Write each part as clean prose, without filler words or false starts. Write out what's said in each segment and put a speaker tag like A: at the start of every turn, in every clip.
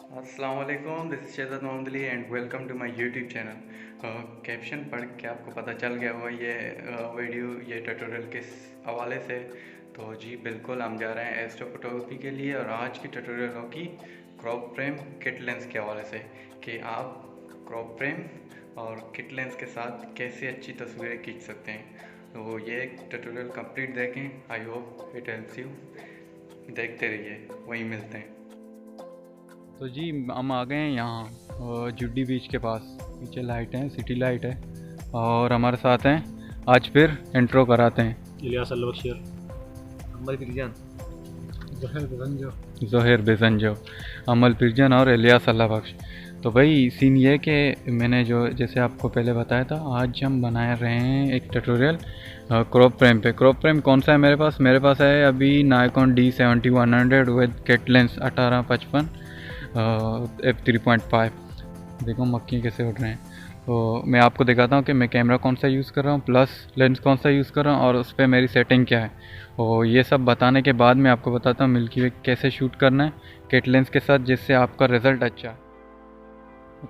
A: अस्सलाम वालेकुम, this is Shahzad Mohammad Ali and welcome to my YouTube channel. Caption पढ़ के आपको पता चल गया होगा ये ट्यूटोरियल किस हवाले से। तो जी बिल्कुल, हम जा रहे हैं एस्ट्रो फोटोग्राफी के लिए और आज की ट्यूटोरियल होगी क्रॉप फ्रेम किट लेंस के हवाले से कि आप क्रॉप फ्रेम और किट लेंस के साथ कैसे अच्छी तस्वीरें खींच सकते हैं। तो ये एक ट्यूटोरियल कंप्लीट देखें, I hope it helps you. देखते रहिए, वहीं मिलते हैं। तो जी हम आ गए हैं यहाँ जुड्डी बीच के पास। पीछे लाइट है, सिटी लाइट है और हमारे साथ हैं। आज फिर इंट्रो कराते हैं।
B: इलियास अल्लाबख्शिर, अमल फिरजान,
A: ज़ोहैर बेजंजो, अमल फिरजान और इलियास अल्लाबख्श। तो भाई सीन ये है कि मैंने जैसे आपको पहले बताया था, आज हम बना रहे हैं एक ट्यूटोरियल क्रॉप फ्रेम पे। क्रॉप फ्रेम कौन सा है मेरे पास है अभी नायकॉन D7100 with kit lens 1855 f3.5। देखो मक्खी कैसे उड़ रहे हैं। तो मैं आपको दिखाता हूँ कि मैं कैमरा कौन सा यूज़ कर रहा हूँ, प्लस लेंस कौन सा यूज़ कर रहा हूँ और उस पर मेरी सेटिंग क्या है। और ये सब बताने के बाद मैं आपको बताता हूँ मिल्की वे कैसे शूट करना है किट लेंस के साथ, जिससे आपका रिज़ल्ट अच्छा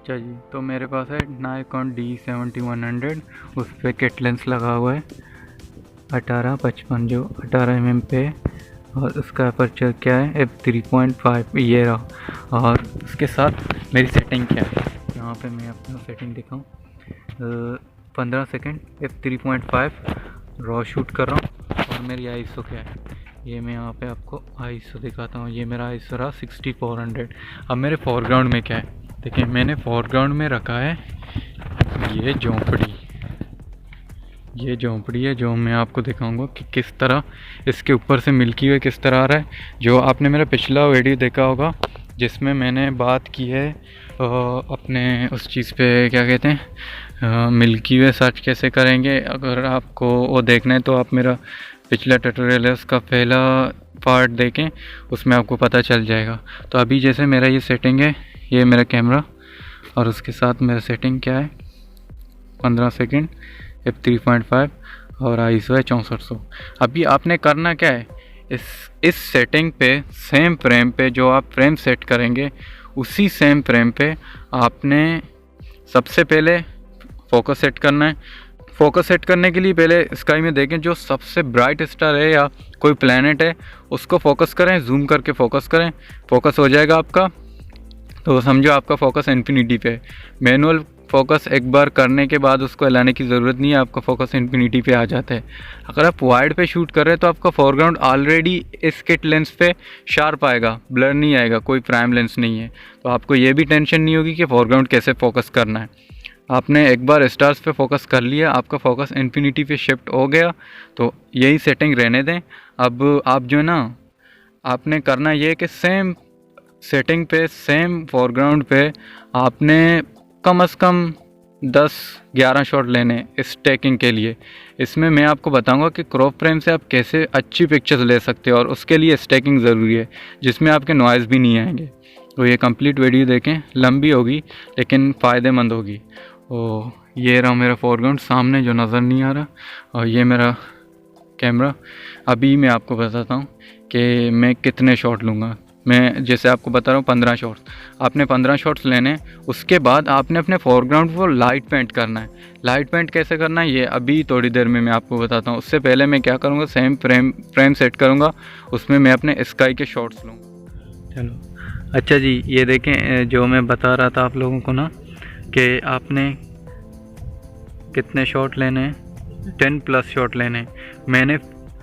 A: जी। तो मेरे पास है नायकॉन D7100, उस पर किट लेंस लगा हुआ है 1855 जो 18 mm पे, और उसका अपर्चर क्या है f3.5 ये रहा। और उसके साथ मेरी सेटिंग क्या है, यहाँ पे मैं अपना सेटिंग दिखाऊँ। 15 सेकेंड f3.5 रॉ शूट कर रहा हूँ। और मेरी ISO क्या है, ये मैं यहाँ पे आपको ISO दिखाता हूँ। ये मेरा ISO रहा 6400। अब मेरे फोरग्राउंड में क्या है, देखिए मैंने फोरग्राउंड में रखा है ये झोंपड़ी है जो मैं आपको दिखाऊंगा कि किस तरह इसके ऊपर से मिल्की वे किस तरह आ रहा है। जो आपने मेरा पिछला वीडियो देखा होगा जिसमें मैंने बात की है अपने उस चीज़ पे क्या कहते हैं मिल्की वे सर्च कैसे करेंगे। अगर आपको वो देखना है तो आप मेरा पिछला ट्यूटोरियल है उसका पहला पार्ट देखें, उसमें आपको पता चल जाएगा। तो अभी जैसे मेरा ये सेटिंग है, ये मेरा कैमरा और उसके साथ मेरा सेटिंग क्या है 15 सेकेंड f3.5 और ISO है 6400। अभी आपने करना क्या है, इस सेटिंग पे सेम फ्रेम पे जो आप फ्रेम सेट करेंगे उसी सेम फ्रेम पे आपने सबसे पहले फोकस सेट करना है। फोकस सेट करने के लिए पहले स्काई में देखें जो सबसे ब्राइट स्टार है या कोई प्लैनेट है उसको फोकस करें, जूम करके फोकस करें। फोकस हो जाएगा आपका, तो समझो आपका फोकस इन्फिनिटी पे है। मैनुअल फोकस एक बार करने के बाद उसको हिलाने की ज़रूरत नहीं है, आपका फोकस इन्फिनिटी पे आ जाता है। अगर आप वाइड पे शूट कर रहे हैं तो आपका फोरग्राउंड ऑलरेडी इस किट लेंस पे शार्प आएगा, ब्लर नहीं आएगा, कोई प्राइम लेंस नहीं है। तो आपको ये भी टेंशन नहीं होगी कि फोरग्राउंड कैसे फोकस करना है। आपने एक बार स्टार्स पे फोकस कर लिया, आपका फोकस इन्फिनिटी पे शिफ्ट हो गया, तो यही सेटिंग रहने दें। अब आप जो है ना, आपने करना ये कि सेम सेटिंग पे सेम फोरग्राउंड पे आपने कम से कम 10-11 शॉट लेने इस टेकिंग के लिए। इसमें मैं आपको बताऊंगा कि क्रॉप फ्रेम से आप कैसे अच्छी पिक्चर्स ले सकते हो और उसके लिए स्टैकिंग ज़रूरी है जिसमें आपके नॉइज़ भी नहीं आएंगे। तो ये कंप्लीट वीडियो देखें, लंबी होगी लेकिन फ़ायदेमंद होगी। ओ ये रहा मेरा फोरग्राउंड सामने जो नज़र नहीं आ रहा, और ये मेरा कैमरा। अभी मैं आपको बताता हूँ कि मैं कितने शॉट लूँगा। मैं जैसे आपको बता रहा हूँ 15 शॉट्स, आपने 15 शॉट्स लेने हैं। उसके बाद आपने अपने फोरग्राउंड को लाइट पेंट करना है। लाइट पेंट कैसे करना है ये अभी थोड़ी देर में मैं आपको बताता हूँ। उससे पहले मैं क्या करूँगा, सेम फ्रेम सेट करूँगा, उसमें मैं अपने स्काई के शॉट्स लूँगा। चलो अच्छा जी, ये देखें जो मैं बता रहा था आप लोगों को ना कि आपने कितने शॉट लेने हैं, 10+ शॉट लेने हैं। मैंने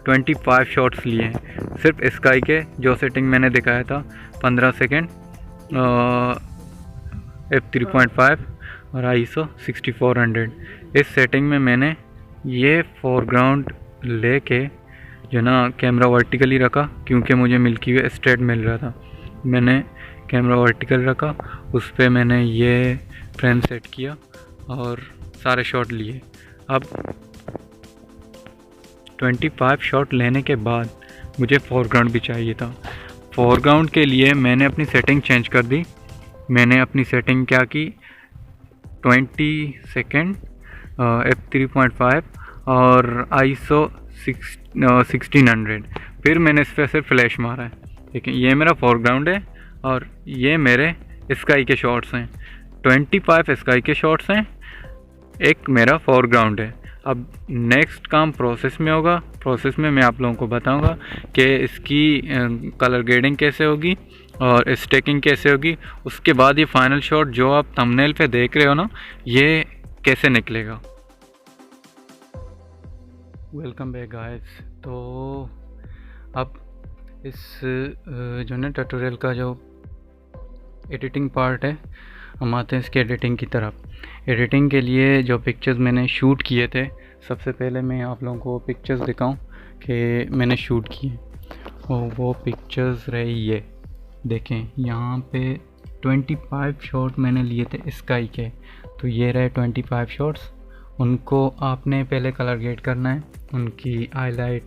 A: 25 शॉट्स लिए हैं सिर्फ स्काई के, जो सेटिंग मैंने दिखाया था 15 सेकेंड f3.5 और ISO 6400। इस सेटिंग में मैंने ये फोरग्राउंड लेके जो ना कैमरा वर्टिकली रखा क्योंकि मुझे मिल्की वे स्ट्रेट मिल रहा था। मैंने कैमरा वर्टिकल रखा, उस पर मैंने ये फ्रेम सेट किया और सारे शॉट लिए। अब 25 शॉट लेने के बाद मुझे फोरग्राउंड भी चाहिए था। फोरग्राउंड के लिए मैंने अपनी सेटिंग चेंज कर दी। मैंने अपनी सेटिंग क्या की, 20 सेकेंड f3.5 और ISO 1600। फिर मैंने इस पर सिर्फ फ्लैश मारा है। देखिए ये मेरा फोरग्राउंड है और ये मेरे स्काई के शॉट्स हैं, 25 स्काई के शॉट्स हैं, एक मेरा फोरग्राउंड है। अब नेक्स्ट काम प्रोसेस में होगा। प्रोसेस में मैं आप लोगों को बताऊंगा कि इसकी कलर ग्रेडिंग कैसे होगी और स्टेकिंग कैसे होगी। उसके बाद ये फाइनल शॉट जो आप थंबनेल पे देख रहे हो ना, ये कैसे निकलेगा। Welcome back guys. तो अब इस जो ना ट्यूटोरियल का जो एडिटिंग पार्ट है, हम आते हैं इसके एडिटिंग की तरफ। एडिटिंग के लिए जो पिक्चर्स मैंने शूट किए थे, सबसे पहले मैं आप लोगों को पिक्चर्स दिखाऊं कि मैंने शूट किए, और वो पिक्चर्स रहे ये देखें। यहाँ पे 25 शॉट मैंने लिए थे स्काई के, तो ये रहे 25 शॉट्स। उनको आपने पहले कलर ग्रेड करना है, उनकी हाईलाइट,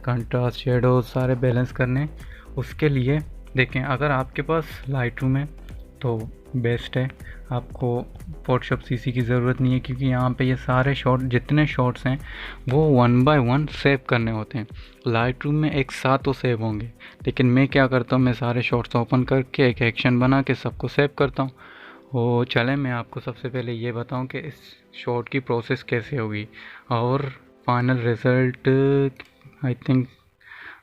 A: कंट्रास्ट, शेडोज सारे बैलेंस करने। उसके लिए देखें, अगर आपके पास लाइटरूम है तो बेस्ट है, आपको फोटोशॉप सीसी की ज़रूरत नहीं है, क्योंकि यहाँ पे ये सारे शॉट, जितने शॉट्स हैं वो 1 बाय 1 सेव करने होते हैं। लाइटरूम में एक साथ तो सेव होंगे, लेकिन मैं क्या करता हूँ, मैं सारे शॉट्स ओपन करके एक एक्शन बना के सबको सेव करता हूँ। वो चले, मैं आपको सबसे पहले ये बताऊँ कि इस शॉट की प्रोसेस कैसे होगी और final result I think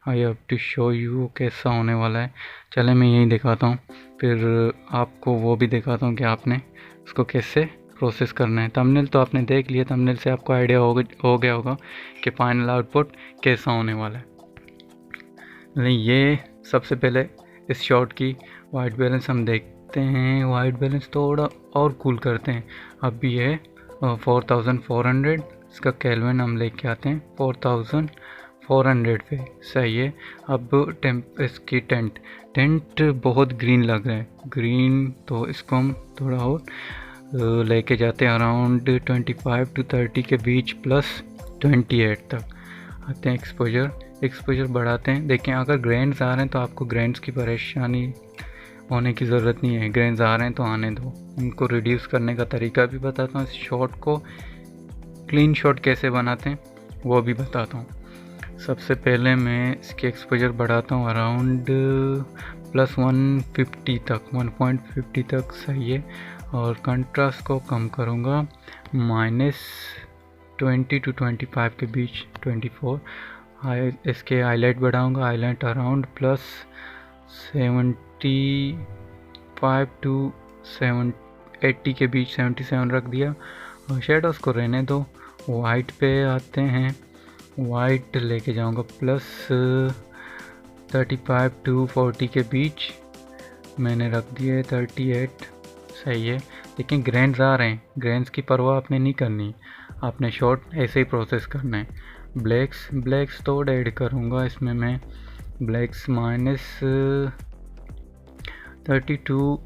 A: I have to show you कैसा होने वाला है। चले मैं यही दिखाता हूँ, फिर आपको वो भी दिखाता हूँ कि आपने इसको कैसे प्रोसेस करना है। थंबनेल तो आपने देख लिया, थंबनेल से आपको आइडिया हो गया होगा कि फाइनल आउटपुट कैसा होने वाला है। नहीं, ये सबसे पहले इस शॉट की वाइट बैलेंस हम देखते हैं। वाइट बैलेंस थोड़ा और कूल करते हैं। अब ये 4400, इसका केल्विन हम लेके आते हैं 4400 पे, सही है। अब इसकी टेंट बहुत ग्रीन लग रहा है, ग्रीन, तो इसको हम थोड़ा और लेके जाते हैं अराउंड 25 to 30 के बीच प्लस 28 तक आते हैं। एक्सपोजर बढ़ाते हैं। देखें, अगर ग्रेन्स आ रहे हैं तो आपको ग्रेन्स की परेशानी होने की ज़रूरत नहीं है, ग्रेन्स आ रहे हैं तो आने दो। उनको रिड्यूस करने का तरीका भी बताता हूँ, इस शॉट को क्लीन शॉट कैसे बनाते हैं वो भी बताता हूँ। सबसे पहले मैं इसकी एक्सपोजर बढ़ाता हूँ अराउंड प्लस 150 तक, 1.50 तक, सही है। और कंट्रास्ट को कम करूँगा -20 to 25 के बीच, 24। इसके हाईलाइट बढ़ाऊँगा, हाईलाइट अराउंड प्लस 75 to 80 के बीच, 77 रख दिया। और शेडोज़ को रहने दो। वाइट पे आते हैं, वाइट लेके जाऊंगा प्लस 35 to 40 के बीच, मैंने रख दिए 38, सही है। लेकिन ग्रेन्स आ रहे हैं, ग्रेन्स की परवाह आपने नहीं करनी, आपने शॉट ऐसे ही प्रोसेस करना है। ब्लैक्स तो ऐड करूँगा इसमें मैं, ब्लैक्स -32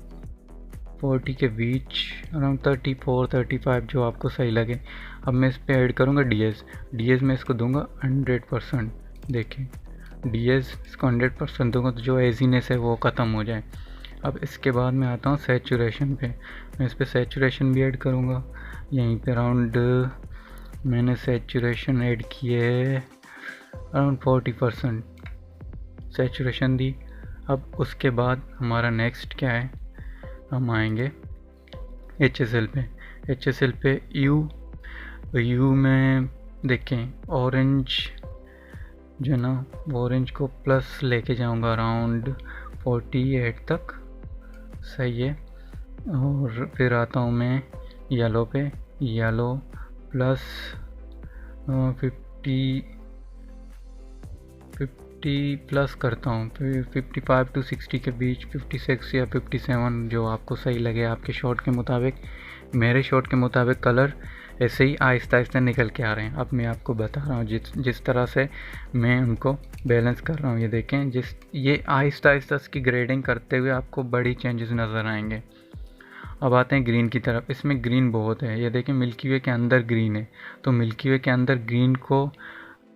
A: 40 के बीच, अराउंड 34 35 जो आपको सही लगे। अब मैं इस पर ऐड करूँगा डीएस में इसको दूंगा 100%। देखें, डीएस इसको 100% दूंगा तो जो एजीनेस है वो ख़त्म हो जाए। अब इसके बाद मैं आता हूँ सैचुरेशन पे। मैं इस पर सैचुरेशन भी ऐड करूँगा, यहीं पे अराउंड मैंने सैचुरेशन ऐड किए अराउंड 40% सैचुरेशन दी। अब उसके बाद हमारा नेक्स्ट क्या है, हम आएंगे HSL पे। यू में देखें ऑरेंज जो ना, ऑरेंज को प्लस लेके जाऊंगा अराउंड 48 तक, सही है। और फिर आता हूँ मैं येलो पे, येलो प्लस 50 प्लस करता हूँ, फिर 55 to 60 के बीच, 56 या 57 जो आपको सही लगे आपके शॉट के मुताबिक। मेरे शॉट के मुताबिक कलर ऐसे ही आहिस्ता आहिस्ता निकल के आ रहे हैं। अब मैं आपको बता रहा हूँ जिस तरह से मैं उनको बैलेंस कर रहा हूँ। ये देखें, ये आहिस्ता आहिस्ता इसकी ग्रेडिंग करते हुए आपको बड़ी चेंजेस नज़र आएंगे। अब आते हैं ग्रीन की तरफ। इसमें ग्रीन बहुत है, ये देखें मिल्की वे के अंदर ग्रीन है, तो मिल्की वे के अंदर ग्रीन को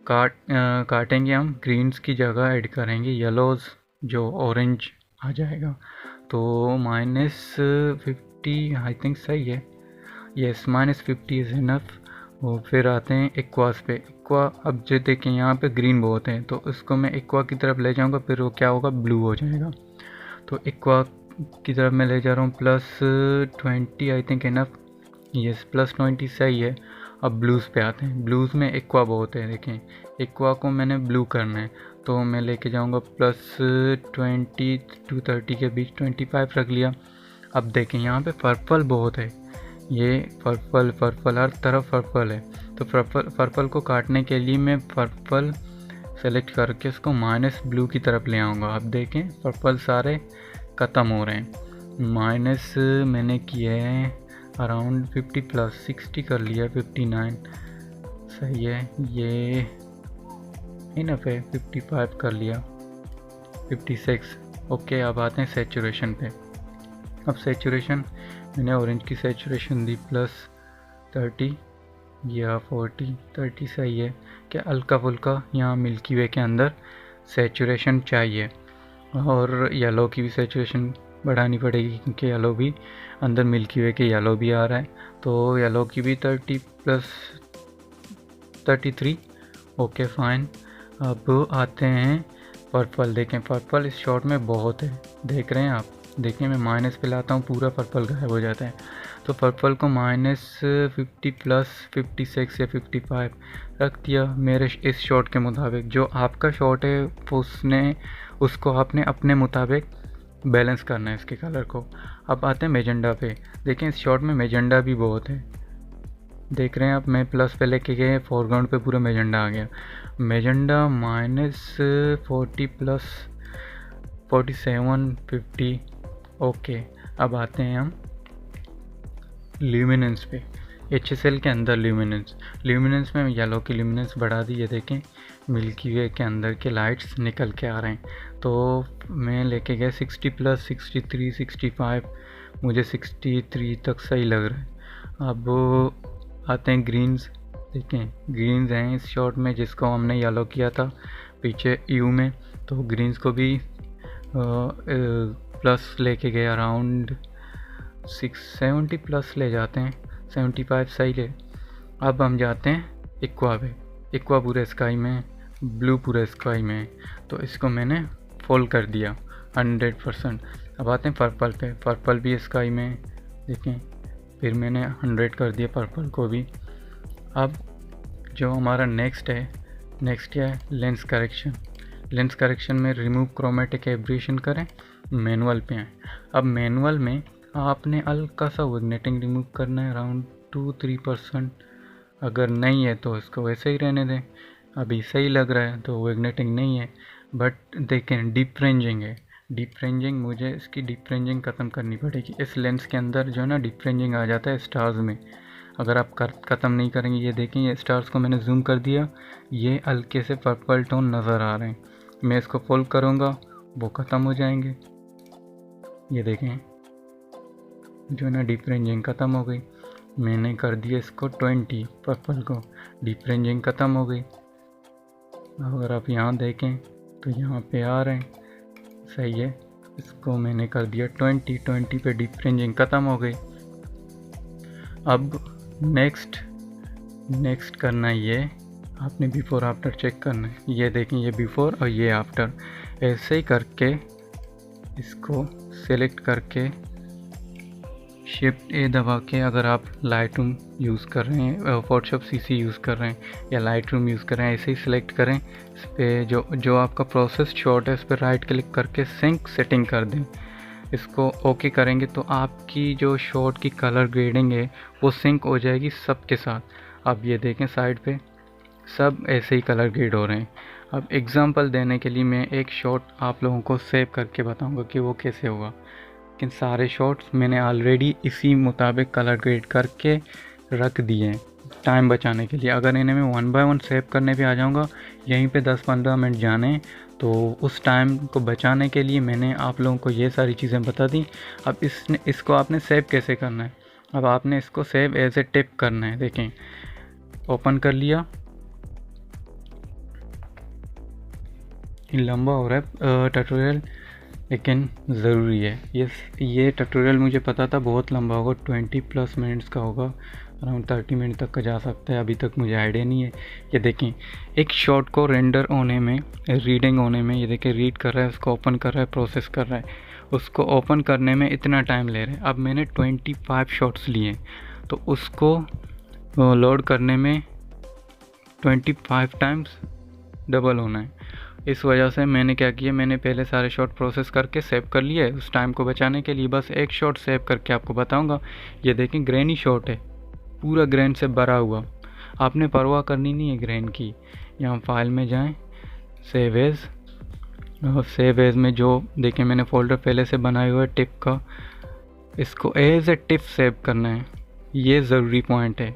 A: काटेंगे हम, ग्रीन्स की जगह ऐड करेंगे येलोज, जो ऑरेंज आ जाएगा। तो -50 आई थिंक सही है, यस -50 इज़ इनफ। और फिर आते हैं एक्वास पे। एक्वा, अब जो देखें यहाँ पे ग्रीन बहुत है, तो इसको मैं एक्वा की तरफ ले जाऊँगा, फिर वो क्या होगा, ब्लू हो जाएगा। तो एक्वा की तरफ मैं ले जा रहा हूँ, +20 आई थिंक इनफ, यस +20 सही है। अब ब्लूज़ पे आते हैं। ब्लूज़ में एक्वा बहुत है, देखें एक्वा को मैंने ब्लू करना है तो मैं लेके जाऊँगा +20 to 30 के बीच, 25 रख लिया। अब देखें यहाँ पे पर्पल बहुत है, ये पर्पल हर तरफ पर्पल है, तो पर्पल को काटने के लिए मैं पर्पल सेलेक्ट करके इसको माइनस ब्लू की तरफ ले आऊँगा। अब देखें पर्पल सारे ख़त्म हो रहे हैं। माइनस मैंने किए हैं अराउंड 50 + 60 कर लिया, 59 सही है, ये इनफ है, 55 कर लिया, 56 ओके। अब आते हैं सैचुरेशन पे। अब सैचुरेशन मैंने ऑरेंज की सैचुरेशन दी +30 या 40, 30 सही है। क्या हल्का फुल्का यहाँ मिल्की वे के अंदर सैचुरेशन चाहिए, और येलो की भी सैचुरेशन बढ़ानी पड़ेगी क्योंकि येलो भी अंदर मिल्की वे के येलो भी आ रहा है, तो येलो की भी 30 + 33 ओके फाइन। अब आते हैं पर्पल। देखें पर्पल इस शॉट में बहुत है, देख रहे हैं आप, देखिए मैं माइनस पे लाता हूँ पूरा पर्पल गायब हो जाता है, तो पर्पल को -50 + 56 या 55 रख दिया मेरे इस शॉट के मुताबिक। जो आपका शॉट है उसको आपने अपने मुताबिक बैलेंस करना है इसके कलर को। अब आते हैं मेजेंडा पे। देखें इस शॉट में मेजेंडा भी बहुत है, देख रहे हैं आप, मैं प्लस पे लेके गए, फोरग्राउंड पे पूरा मेजेंडा आ गया। Magenta -40 + 47 50 okay. अब आते हैं हम ल्यूमिनेंस पे, HSL के अंदर ल्यूमिनेंस में येलो की ल्यूमिनेंस बढ़ा दी, ये देखें मिल्की वे के अंदर के लाइट्स निकल के आ रहे हैं, तो मैं लेके गया 60 + 63 65, मुझे 63 तक सही लग रहा है। अब आते हैं ग्रीन्स। देखें ग्रीन्स हैं इस शॉट में, जिसको हमने येलो किया था पीछे यू में, तो ग्रीन्स को भी प्लस लेके गए, अराउंड 70 प्लस ले जाते हैं, 75 सही है। अब हम जाते हैं एक्वा पे। एक्वा पूरे स्काई में, ब्लू पूरे स्काई में, तो इसको मैंने फॉल कर दिया 100%। अब आते हैं पर्पल पे। पर्पल भी स्काई में, देखें फिर मैंने 100 कर दिया पर्पल को भी। अब जो हमारा नेक्स्ट क्या है, लेंस करेक्शन। लेंस करेक्शन में रिमूव क्रोमेटिक एब्रेशन करें, मैनुअल पे हैं। अब मैनुअल में आपने हल्का सा विग्नेटिंग रिमूव करना है, अराउंड 2-3%। अगर नहीं है तो इसको वैसे ही रहने दें, अभी सही लग रहा है तो विग्नेटिंग नहीं है। बट देखें डीप रेंजिंग है, डीप रेंजिंग, मुझे इसकी डीप रेंजिंग ख़त्म करनी पड़ेगी। इस लेंस के अंदर जो है ना डीप रेंजिंग आ जाता है स्टार्स में, अगर आप ख़त्म नहीं करेंगे। ये देखें ये स्टार्स को मैंने जूम कर दिया, ये हल्के से पर्पल टोन नज़र आ रहे हैं, मैं इसको फुल करूँगा वो ख़त्म हो जाएंगे। ये देखें जो ना डीप रेंजिंग ख़त्म हो गई, मैंने कर दिया इसको 20 पर्पल को, डीप रेंजिंग ख़त्म हो गई। अगर आप यहाँ देखें तो यहाँ पे आ रहे हैं, सही है, इसको मैंने कर दिया 20 पे डीप रेंजिंग ख़त्म हो गई। अब नेक्स्ट करना है, ये आपने बिफ़ोर आफ्टर चेक करना है। ये देखें ये बिफ़ोर और ये आफ्टर, ऐसे ही करके इसको सेलेक्ट करके शिफ्ट ए दबा के, अगर आप लाइटरूम यूज़ कर रहे हैं, फोटोशॉप CC यूज़ कर रहे हैं या लाइटरूम यूज़ कर रहे हैं, ऐसे ही सिलेक्ट करें। इस पर जो आपका प्रोसेस शॉट है इस पर राइट क्लिक करके सिंक सेटिंग कर दें। इसको ओके करेंगे तो आपकी जो शॉट की कलर ग्रेडिंग है वो सिंक हो जाएगी सबके साथ। अब ये देखें साइड पे सब ऐसे ही कलर ग्रेड हो रहे हैं। अब एग्जांपल देने के लिए मैं एक शॉट आप लोगों को सेव करके बताऊंगा कि वो कैसे होगा, लेकिन सारे शॉट्स मैंने ऑलरेडी इसी मुताबिक कलर ग्रेड करके रख दिए हैं टाइम बचाने के लिए। अगर इन्हें मैं 1 बाय 1 सेव करने पे आ जाऊंगा, यहीं पे 10-15 मिनट जाने, तो उस टाइम को बचाने के लिए मैंने आप लोगों को ये सारी चीज़ें बता दी। अब इसको आपने सेव कैसे करना है, अब आपने इसको सेव एज ए टिप करना है। देखें ओपन कर लिया, लंबा हो रहा है ट्यूटोरियल, लेकिन ज़रूरी है। ये ट्यूटोरियल मुझे पता था बहुत लंबा होगा, 20+ मिनट्स का होगा, अराउंड 30 मिनट तक का जा सकता है, अभी तक मुझे आइडिया नहीं है। ये देखें एक शॉट को रेंडर होने में, रीडिंग होने में, ये देखें रीड कर रहा है, उसको ओपन कर रहा है, प्रोसेस कर रहा है, उसको ओपन करने में इतना टाइम ले रहे हैं। अब मैंने 25 शॉट्स लिए, तो उसको लोड करने में 25 टाइम्स डबल होना है। इस वजह से मैंने क्या किया, मैंने पहले सारे शॉट प्रोसेस करके सेव कर लिए। उस टाइम को बचाने के लिए बस एक शॉट सेव करके आपको बताऊंगा। ये देखें, ग्रेनी शॉट है, पूरा ग्रेन से भरा हुआ। आपने परवाह करनी नहीं है ग्रेन की। यहाँ फाइल में जाएं, सेव एज, और सेव एज में जो देखें मैंने फ़ोल्डर पहले से बनाया हुआ है टिप का, इसको एज ए टिप सेव करना है। ये ज़रूरी पॉइंट है,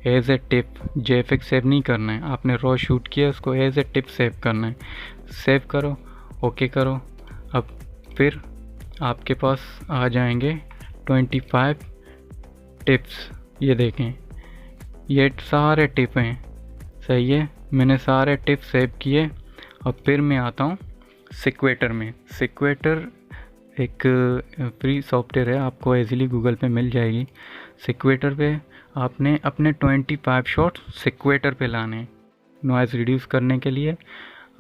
A: एज ए टिप। जेएफएक्स सेव नहीं करना है, आपने रॉ शूट किया, उसको एज ए टिप सेव करना है। सेव करो, ओके करो। अब फिर आपके पास आ जाएंगे 25 टिप्स। ये देखें, ये सारे टिप हैं, सही है। मैंने सारे टिप सेव किए। अब फिर मैं आता हूँ सिक्वेटर में। सिक्वेटर एक फ्री सॉफ्टवेयर है, आपको इजीली गूगल पे मिल जाएगी। सिक्वेटर पे आपने अपने 25 शॉट सिक्वेटर पे लाने हैं, नॉइज़ रिड्यूस करने के लिए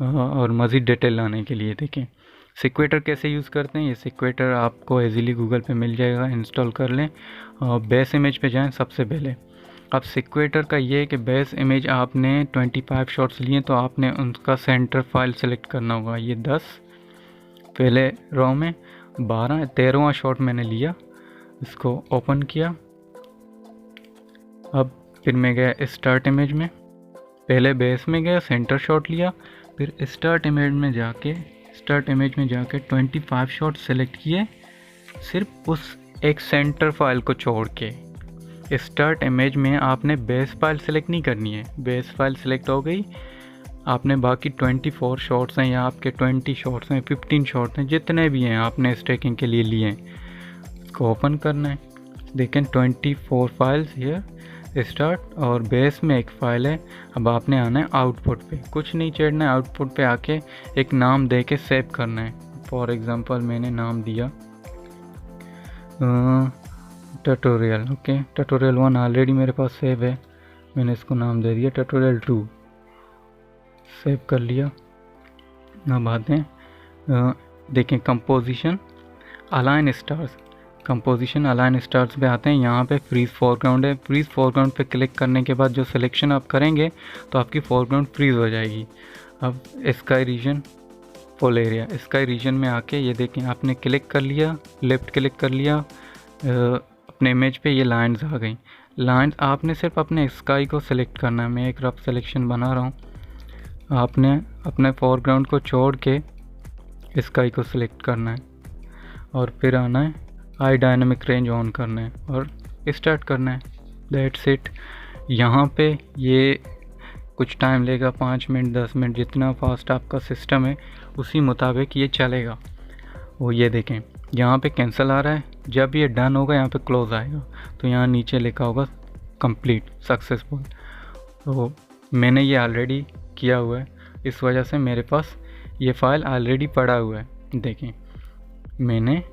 A: और मज़ीद डिटेल लाने के लिए। देखें सिक्वेटर कैसे यूज़ करते हैं। ये सिक्वेटर आपको इजीली गूगल पे मिल जाएगा, इंस्टॉल कर लें। बेस इमेज पे जाएं सबसे पहले। अब सिक्वेटर का ये है कि बेस इमेज आपने 25 शॉट्स लिए, तो आपने उनका सेंटर फाइल सेलेक्ट करना होगा। ये 10 पहले रॉ में, 13वां शॉट मैंने लिया, इसको ओपन किया। अब फिर मैं गया स्टार्ट इमेज में, पहले बेस में गया, सेंटर शॉट लिया, फिर स्टार्ट इमेज में जाके 25 शॉट सेलेक्ट किए, सिर्फ उस एक सेंटर फाइल को छोड़ के। स्टार्ट इमेज में आपने बेस फाइल सेलेक्ट नहीं करनी है, बेस फाइल सेलेक्ट हो गई, आपने बाकी 24 शॉट्स हैं या आपके 20 शॉट्स हैं, 15 शॉट्स हैं, जितने भी हैं आपने स्टैकिंग के लिए लिए हैं, इसको ओपन करना है। देखें 24 फाइल्स हियर, स्टार्ट, और बेस में एक फ़ाइल है। अब आपने आना है आउटपुट पे, कुछ नहीं छेड़ना है, आउटपुट पे आके एक नाम दे के सेव करना है। फॉर एग्ज़ाम्पल मैंने नाम दिया ट्यूटोरियल, ओके। ट्यूटोरियल 1 ऑलरेडी मेरे पास सेव है, मैंने इसको नाम दे दिया ट्यूटोरियल 2, सेव कर लिया। अब आते हैं देखें composition align stars, composition align stars पे आते हैं। यहाँ पे फ्रीज फोरग्राउंड है, फ्रीज फोरग्राउंड पे क्लिक करने के बाद जो सिलेक्शन आप करेंगे तो आपकी फोरग्राउंड फ्रीज हो जाएगी। अब sky region, full area, sky region में आके ये देखें आपने क्लिक कर लिया, लेफ़्ट क्लिक कर लिया अपने इमेज पे, ये लाइंस आ गई। लाइंस आपने सिर्फ अपने स्काई को सिलेक्ट करना है। मैं एक रफ सिलेक्शन बना रहा हूँ, आपने अपने फोरग्राउंड को छोड़ के स्काई को सिलेक्ट करना है और फिर आना है हाई डायनामिक रेंज ऑन करना है और स्टार्ट करना है। That's it. यहाँ पे ये कुछ टाइम लेगा, 5 मिनट 10 मिनट, जितना फास्ट आपका सिस्टम है उसी मुताबिक ये चलेगा। वो ये देखें यहाँ पे कैंसिल आ रहा है, जब ये डन होगा यहाँ पे क्लोज आएगा, तो यहाँ नीचे लिखा होगा कंप्लीट सक्सेसफुल। तो मैंने ये ऑलरेडी किया हुआ है, इस वजह से मेरे पास ये फ़ाइल ऑलरेडी पड़ा हुआ है। देखें मैंने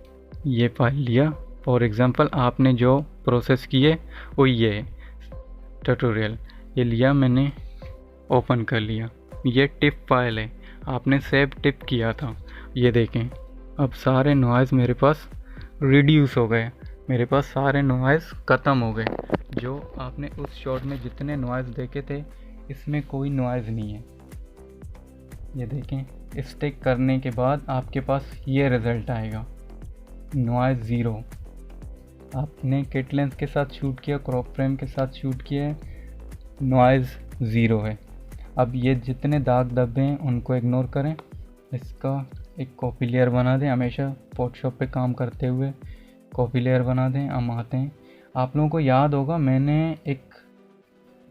A: ये फाइल लिया, फॉर एग्ज़ाम्पल आपने जो प्रोसेस किए वो ये है ट्यूटोरियल, ये लिया मैंने, ओपन कर लिया। ये टिप फाइल है, आपने सेव टिप किया था। ये देखें अब सारे नॉइज़ मेरे पास रिड्यूस हो गए, मेरे पास सारे नॉइज़ ख़त्म हो गए। जो आपने उस शॉट में जितने नॉइज़ देखे थे इसमें कोई नॉइज़ नहीं है। ये देखें स्टिक करने के बाद आपके पास ये रिज़ल्ट आएगा, नॉइज़ 0। आपने किट लेंस के साथ शूट किया, क्रॉप फ्रेम के साथ शूट किया है, नॉइज़ 0 है। अब ये जितने दाग धब्बे हैं उनको इग्नोर करें, इसका एक कॉपी लेयर बना दें। हमेशा फोटोशॉप पे काम करते हुए कॉपी लेयर बना दें। हम आते हैं, आप लोगों को याद होगा मैंने एक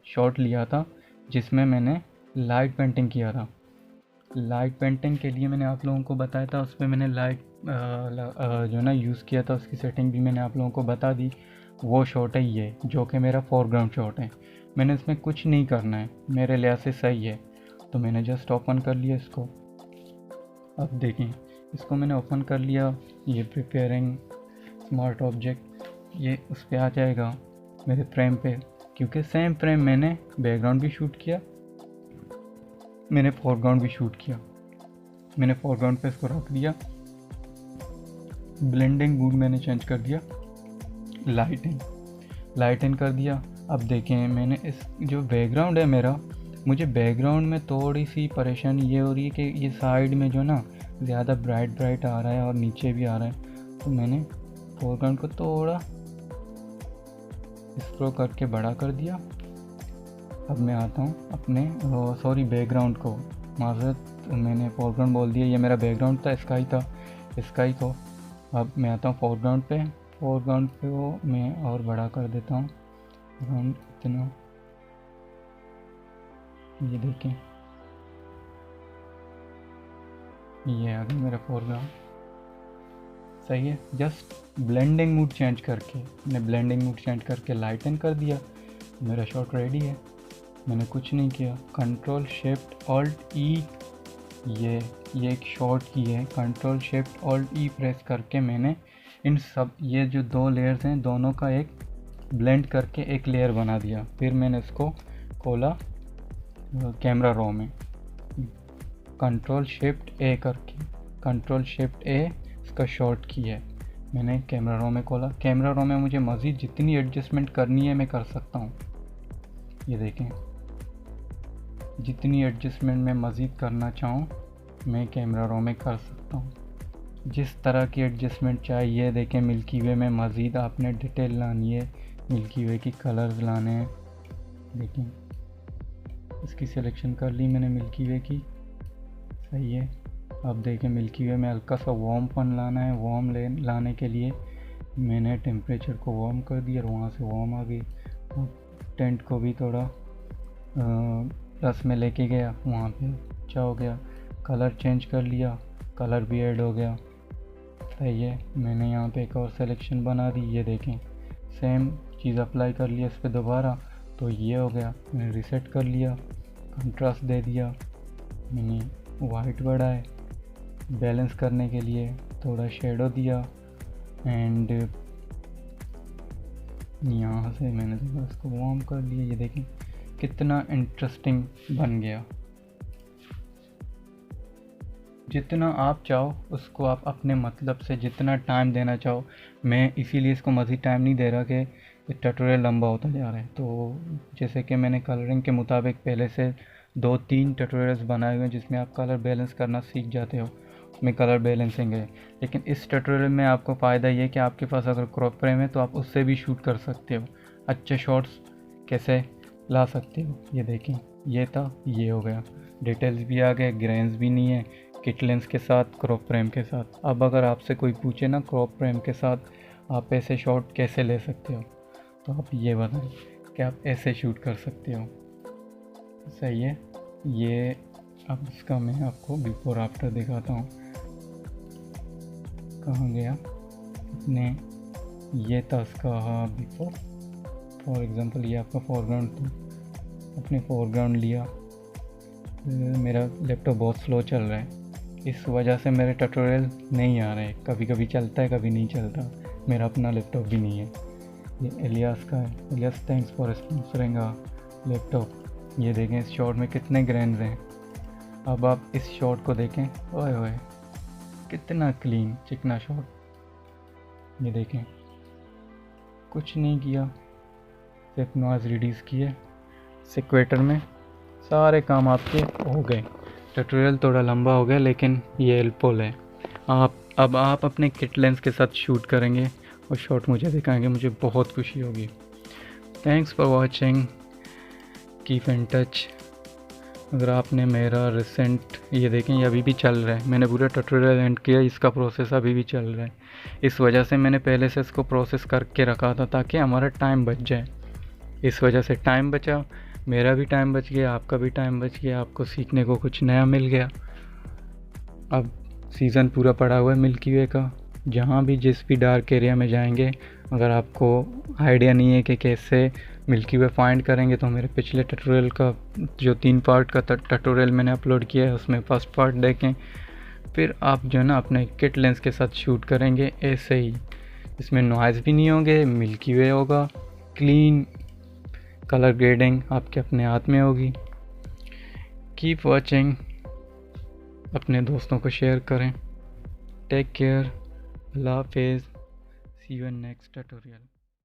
A: शॉट लिया था जिसमें मैंने लाइट पेंटिंग किया था। लाइट पेंटिंग के लिए मैंने आप लोगों को बताया था, उस पर मैंने लाइट जो ना यूज़ किया था, उसकी सेटिंग भी मैंने आप लोगों को बता दी। वो शॉट है ये, जो कि मेरा फोरग्राउंड शॉट है। मैंने इसमें कुछ नहीं करना है, मेरे लिहाज से सही है, तो मैंने जस्ट ओपन कर लिया इसको। अब देखें इसको मैंने ओपन कर लिया, ये प्रिपेयरिंग स्मार्ट ऑब्जेक्ट, ये उस पर आ जाएगा मेरे फ्रेम पे, क्योंकि सेम फ्रेम मैंने बैकग्राउंड भी शूट किया, मैंने फोरग्राउंड भी शूट किया। मैंने फोरग्राउंड पे इसको रख दिया। ब्लेंडिंग मोड मैंने चेंज कर दिया, लाइटन कर दिया। अब देखें मैंने इस जो बैकग्राउंड है मेरा, मुझे बैकग्राउंड में थोड़ी सी परेशानी ये हो रही है कि ये साइड में जो ना ज़्यादा ब्राइट आ रहा है और नीचे भी आ रहा है, तो मैंने फोरग्राउंड को थोड़ा स्क्रॉल करके बड़ा कर दिया। अब मैं आता हूँ अपने बैकग्राउंड को, माज़रत मैंने फोरग्राउंड बोल दिया, ये मेरा बैकग्राउंड था, स्काई को। अब मैं आता हूँ फोरग्राउंड पे वो मैं और बड़ा कर देता हूँ अराउंड इतना, ये देखें ये आ गया मेरा फोरग्राउंड। सही है। जस्ट ब्लेंडिंग मूड चेंज करके, मैंने ब्लेंडिंग मूड चेंज करके लाइटन कर दिया, मेरा शॉट रेडी है। मैंने कुछ नहीं किया, कंट्रोल शिफ्ट ऑल्ट ई, ये एक शॉट की है, कंट्रोल शिफ्ट ऑल्ट ई प्रेस करके मैंने इन सब ये जो 2 लेयर्स हैं दोनों का एक ब्लेंड करके एक लेयर बना दिया। फिर मैंने इसको खोला कैमरा रो में, कंट्रोल शिफ्ट ए करके, कंट्रोल शिफ्ट ए इसका शॉर्ट की है मैंने कैमरा रो में खोला। कैमरा रो में मुझे मज़ीद जितनी एडजस्टमेंट करनी है मैं कर सकता हूँ, ये देखें जितनी एडजस्टमेंट मैं मज़ीद करना चाहूँ मैं कैमरा रो में कर सकता हूँ, जिस तरह की एडजस्टमेंट चाहिए। देखें मिल्की वे में मज़ीद आपने डिटेल लानी है, मिल्की वे की कलर्स लाने हैं। देखें इसकी सिलेक्शन कर ली मैंने मिल्की वे की, सही है। अब देखें मिल्की वे में हल्का सा वार्मपन लाना है, वार्म लाने के लिए मैंने टेम्परेचर को वार्म कर दिया और वहाँ से वार्म आ गई। टेंट को भी थोड़ा प्लस में लेके गया, वहाँ पे अच्छा हो गया। कलर चेंज कर लिया, कलर भी ऐड हो गया, सही है। मैंने यहाँ पे एक और सिलेक्शन बना दी, ये देखें सेम चीज़ अप्लाई कर लिया इस पर दोबारा, तो ये हो गया। मैंने रीसेट कर लिया, कंट्रास्ट दे दिया, मैंने वाइट बढ़ाए, बैलेंस करने के लिए थोड़ा शेडो दिया, एंड यहाँ से मैंने थोड़ा इसको वार्म कर लिया। ये देखें कितना इंटरेस्टिंग बन गया। जितना आप चाहो उसको आप अपने मतलब से जितना टाइम देना चाहो, मैं इसीलिए इसको मज़ीद टाइम नहीं दे रहा कि ट्यूटोरियल लंबा होता जा रहा है। तो जैसे कि मैंने कलरिंग के मुताबिक पहले से 2-3 ट्यूटोरियल्स बनाए हुए हैं जिसमें आप कलर बैलेंस करना सीख जाते हो, उसमें कलर बैलेंसिंग है। लेकिन इस ट्यूटोरियल में आपको फ़ायदा ये कि आपके पास अगर क्रॉप फ्रेम है तो आप उससे भी शूट कर सकते हो, अच्छे शॉट्स कैसे ला सकते हो। ये देखें ये था, ये हो गया, डिटेल्स भी आ गए, ग्रेन्स भी नहीं है, किट लेंस के साथ, क्रॉप फ्रेम के साथ। अब अगर आपसे कोई पूछे ना क्रॉप फ्रेम के साथ आप ऐसे शॉट कैसे ले सकते हो, तो आप ये बताएं कि आप ऐसे शूट कर सकते हो, सही है। ये अब इसका मैं आपको बिफोर आफ्टर दिखाता हूँ। कहाँ गया अपने, ये था इसका बिफोर। फॉर एग्ज़ाम्पल ये आपका फोरग्राउंड था, अपने फोरग्राउंड लिया। मेरा लैपटॉप बहुत स्लो चल रहा है, इस वजह से मेरे ट्यूटोरियल नहीं आ रहे, कभी कभी चलता है कभी नहीं चलता, मेरा अपना लैपटॉप भी नहीं है। ये एलियास का है, Elias thanks for sponsoring laptop. ये देखें इस शॉट में कितने ग्रेन्स हैं। अब आप इस शॉट को देखें, ओए ओए कितना क्लीन चिकना शॉट। ये देखें कुछ नहीं किया, सिर्फ नॉइज़ रिड्यूस किए, सिक्वेटर में सारे काम आपके हो गए। ट्यूटोरियल थोड़ा लंबा हो गया लेकिन ये हेल्पफुल है। अब आप अपने किट लेंस के साथ शूट करेंगे और शॉट मुझे दिखाएंगे, मुझे बहुत खुशी होगी। Thanks for watching, keep in touch. अगर आपने मेरा रिसेंट, ये देखें ये अभी भी चल रहा है, मैंने पूरा ट्यूटोरियल एंड किया, इसका प्रोसेस अभी भी चल रहा है। इस वजह से मैंने पहले से इसको प्रोसेस करके रखा था ताकि हमारा टाइम बच जाए। इस वजह से टाइम बचा, मेरा भी टाइम बच गया, आपका भी टाइम बच गया, आपको सीखने को कुछ नया मिल गया। अब सीज़न पूरा पड़ा हुआ है मिल्की वे का, जहाँ भी जिस भी डार्क एरिया में जाएंगे, अगर आपको आइडिया नहीं है कि कैसे मिल्की वे फाइंड करेंगे, तो मेरे पिछले ट्यूटोरियल का जो 3 पार्ट का ट्यूटोरियल मैंने अपलोड किया है उसमें फर्स्ट पार्ट देखें, फिर आप जो है ना अपने किट लेंस के साथ शूट करेंगे ऐसे ही। इसमें नॉइज़ भी नहीं होंगे, मिल्की वे होगा, क्लीन कलर ग्रेडिंग आपके अपने हाथ में होगी। कीप वॉचिंग, अपने दोस्तों को शेयर करें। टेक केयर, अल्लाह हाफिज़, सी यू इन नेक्स्ट ट्यूटोरियल।